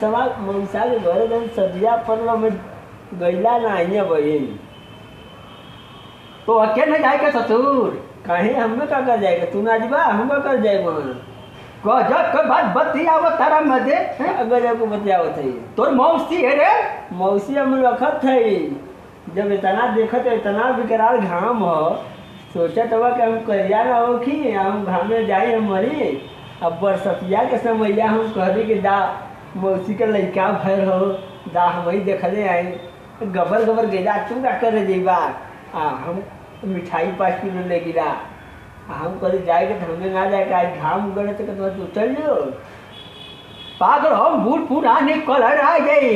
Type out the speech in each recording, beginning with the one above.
सवाल मौसा के घरे जन सदिया पर में गैला नहीं बहन तो अकेले जाए के ससुर कहीं हमें का कर जाएगा तू ना जीवा हम का कर जाएगा गजब के बात बतियाव तारा मजे अगर आपको बतियावत है तोर मौसी है रे मौसी हम रखत है जब इतना देखत है इतना विकराल घाम हो सोचत हुआ कि हम करिया ना हो कि हम घाम में जाए हम मरी अब बरसतिया के समय हम कहली कि दा मौसी के लड़का भर हो दा हम वही देखले आए गबर गबर गेला तू का करे जेबा हम मिठाई 5 किलो ले गिरा हम कल जाएगा तो हमें ना जाएगा आज घाम उगड़े तो तू चल लो पागल हम बूढ़ पुराने कलर आ गए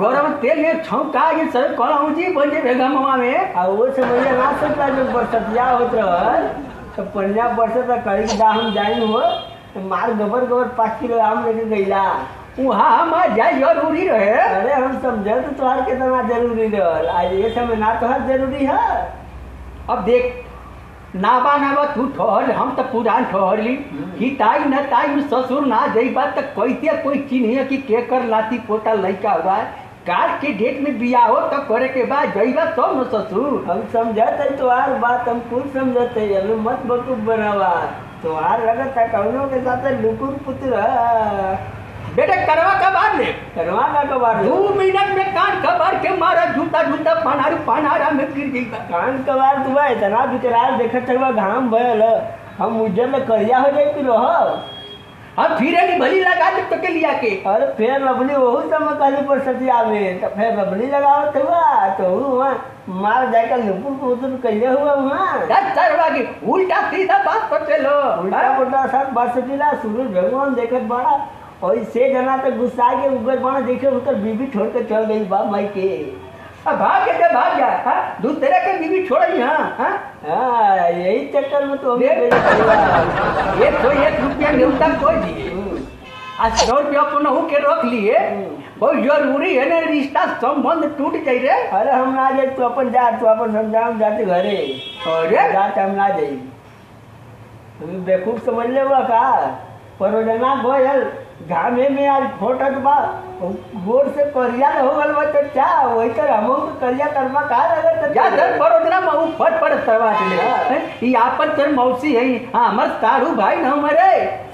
गरम तेल में छौका ये सब कहूँ जी बन जे भेगमवा में आ वो समय ना सकता जब बरसतिया होत रहल तो पन्या बरसत करी दा हम जाइन हो तो मार गबर गबर 5 किलो आम लेके गईला वहाँ हमार जाए जरूरी रहे। अरे हम समझे तो तोहार कितना जरूरी रहल आज ये समय ना तोहार जरूरी है। अब देख नाबा नाबा तू ठहर हम तो पुरान ठहर ली कि ताई न ताई ससुर ना जइबा तो कैसे कोई चिन्ह कि के कर लाती पोता लड़का हुआ काल के डेट में बिया हो तो करे के बाद जइबा तो न ससुर हम समझते तोहार बात हम कुछ समझते हमें मत बकूफ बनावा तोहार लगता कौनों के साथ लुकुर पुत्र बेटे करवा का बार ले करवा का कबार 2 मिनट में कान कबार के मारा झूठा झूठा पनारा में गिर जाएगा कान कबार तू इतना विकराल देखत हुआ घाम भयल हम उज्जर में करिया हो जाए तू रह अब फिर नहीं भली लगा जब तक लिया के अरे फिर लबली वही समय कहली पर सतिया में तो फिर लबली लगावत हुआ तो वहाँ मार जाकर लुपुर पुतुर कैले हुआ वहाँ के उल्टा सीधा बात पर चलो उल्टा पुल्टा सब बरसतीला सूरज भगवान देखत बड़ा और से जना तक गुस्सा के उगर बना देखे उनकर बीबी छोड़ के चल गई बा माई के अब भाग के भाग जा दूसरे के बीबी छोड़ी यही चक्कर में तो एक रुपया न्यूनता कोई दिए आज 100 रुपया अपन के रख लिए बहुत जरूरी है ना रिश्ता संबंध टूट जाए रे। अरे हम ना जाए तू अपन जा तू अपन समझाओ जाते घरे अरे जाते हम ना जाए हमें बेवकूफ समझ ले हुआ का परोजना गोयल घामे में आज फोटत बा गोर से करिया हो गल बा तो क्या वही तर हमो के करिया करवा का लगत जा दर परोजना में फट फट करवा चले ई आपन तर मौसी है हां हमर तारू भाई न हमरे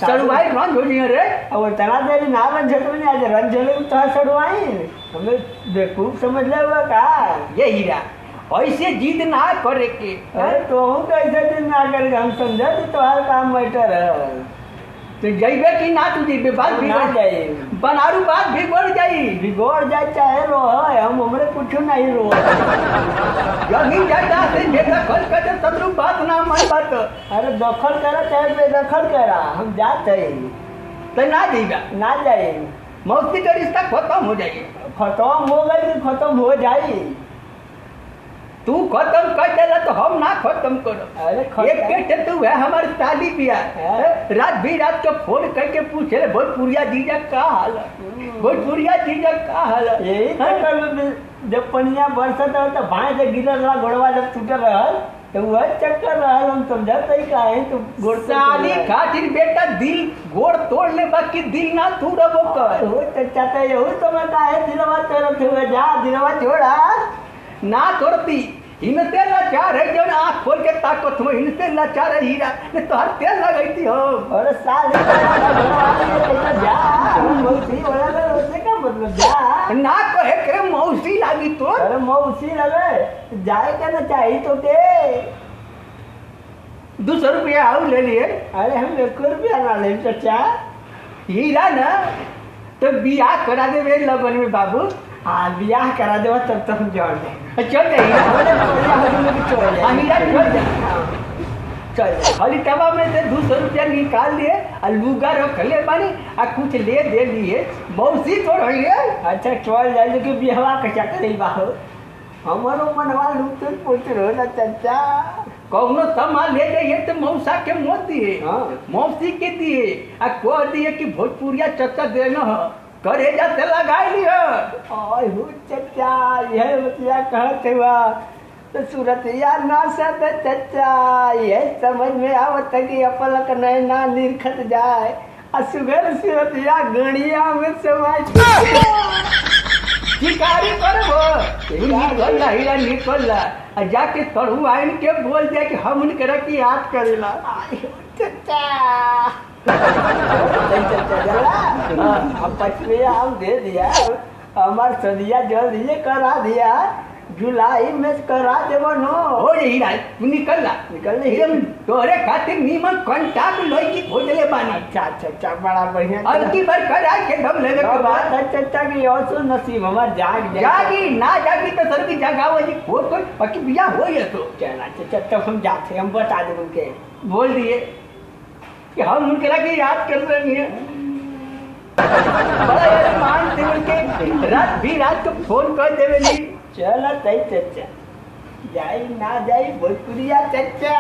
सड़ू भाई रंग हो जी रे और तना देरी ना रंग झट में आज रंग झले तो सड़वाई हमें बेवकूफ समझ ले हुआ का ये हीरा ऐसे जिद ना करे के अरे तो हूं कैसे जिद ना करे हम समझे तो हर काम मैटर है तो जइबे कि ना तू जइबे बात भी ना जाए बनारू बात बिगड़ जाए चाहे रो हम हमरे कुछ नहीं रो जमीन जायदाद से बेदखल कर तब बात ना मन बात अरे दखल करा चाहे बेदखल करा हम जाते तो ना जइबा ना जाए मौसी का रिश्ता खत्म हो जाएगी खत्म हो गई कि खत्म हो जाए तू खत्म कर देला तो हम ना खत्म करो। अरे एक बेटे तू है हमारी शादी ब्याह रात भी रात को फोन करके पूछे भोजपुरिया जीजा का हाल भोजपुरिया जीजा का हाल यही चक्कर में जब पनिया बरसत है तो भाई से गिरल रहा गोड़वा जब टूटल रहल तो वह चक्कर रहल हम समझते ही का है तो गोड़ शादी खातिर बेटा दिल गोड़ तोड़ ले बाकी दिल ना तोड़बो कर हो चाहते यही तो मैं का है दिलवा तोड़त हुए जा दिलवा छोड़ा ना तोड़ती इनसे लाचार है जो आँख खोल के ताकत हो इनसे लाचार है हीरा ने तो हर तेल लगाई हो और साल मौसी वाला उससे का मतलब जा ना कहे के मौसी लागी तो अरे मौसी लगे जाए क्या ना चाहिए तो के 200 रुपया और ले लिए अरे हम 1 रुपया ना ले चाचा हीरा ना तो बियाह करा दे लगन में बाबू हाँ ब्याह करा दे तब तक हम जोड़ दे चल चल खाली तबा में से 200 रुपया निकाल लिए और लुगा रख ले बानी आ कुछ ले दे लिए मौसी तो रही है अच्छा चल जाए कि बिहवा कैसा करे बाहो हमारो मनवा लुक तो पूछ रहो ना चाचा कौनो सामान ले जाइए तो मौसा के मोत दिए मौसी के दिए आ कह दिए कि भोजपुरिया चचा देना है करे जाते लगाई लियो हो चचा यह बतिया कहते हुआ तो सूरतिया ना सद चचा ये समझ में आवत कि अपलक नैना निरखत जाए सुगर सिरतिया गणिया में समाज शिकारी करबो निकल ला आ जाके तड़ू आइन के बोल जाए कि हम उनकरा की याद करेला। चचा हम पचमिया हम दे दिया, हमार सदिया जल्दी करा दिया, जुलाई में करा देबो नो। हो रही तू निकल ला निकलने ही हम तोहरे खातिर नीमन कांटाक्ट लई खोजले बानी। अच्छा बड़ा बढ़िया। अब की बार करा के दम लेवे के बात बाद है चचा की और सो नसीब हमार जाग जागी ना जागी तो सर की जगावो जी हो तो पक्की बिया होई है तो चला चचा तब हम जाते, हम बता देब उनके। बोल दिए कि हम उनकरा के याद कर रहे हैं। बड़ा यार मान दे उनके रात को फोन कर देवे ली। चला तई चचा जाई ना जाई भोजपुरिया चचा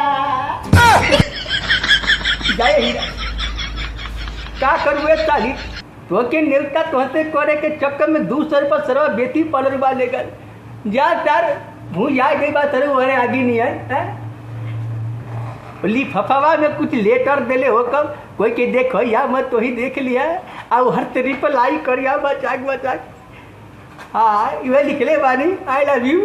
जाए हीरा का करुए ताली तो के नेवता तोहते करे के चक्कर में 200 रुपया सरवा बेटी पलर बा लेकर जा तार भू जा गई बात अरे वरे आगे नहीं है लिफाफा में कुछ लेटर देले हो कब कोई के देखो या मत तो ही देख लिया और हर ट्रिपल आई करिया बचा हाँ ये लिखले बानी आई लव यू।